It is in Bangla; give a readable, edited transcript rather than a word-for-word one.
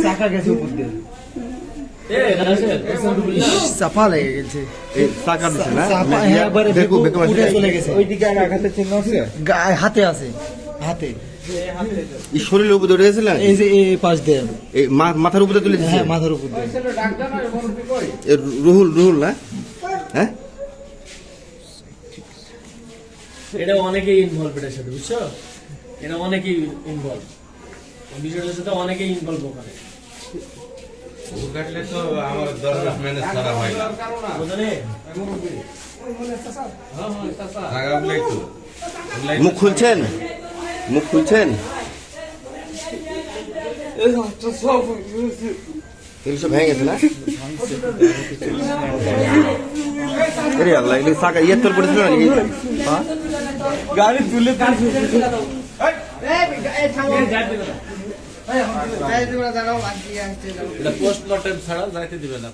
চাকা গেছে উপর দিয়ে চাপা লেগে গেছে চাকা দিছে না চলে গেছে ওইদিকে আঘাতের চিহ্ন আছে হাতে আছে হাতে এই শরীরের উপর ধরে গেছিলেন এই যে এই পাশ দিয়ে এই মাথার উপরে তুলে দিছে হ্যাঁ মাথার উপর দিয়ে রুহুল না হ্যাঁ এটা অনেকেই ইনভলভ এটার সাথে বুঝছো এটা অনেকেই ইনভলভ বিষয়টার সাথে অনেকেই ইনভলভ ওখানে কাটলে তো আমার 10 ম্যানেজ করা হয় না বুঝলে আগামলে একটু মুখ খুলছেন মুখ খুলছেন এগুলো সব ভেঙে গেছে না আরে আল্লাহ এগুলো চাকা ইয়ে তোর পড়েছিল নাকি গাড়ি তুলে এটা পোস্টমর্টেম ছাড়া যাইতে দিবে না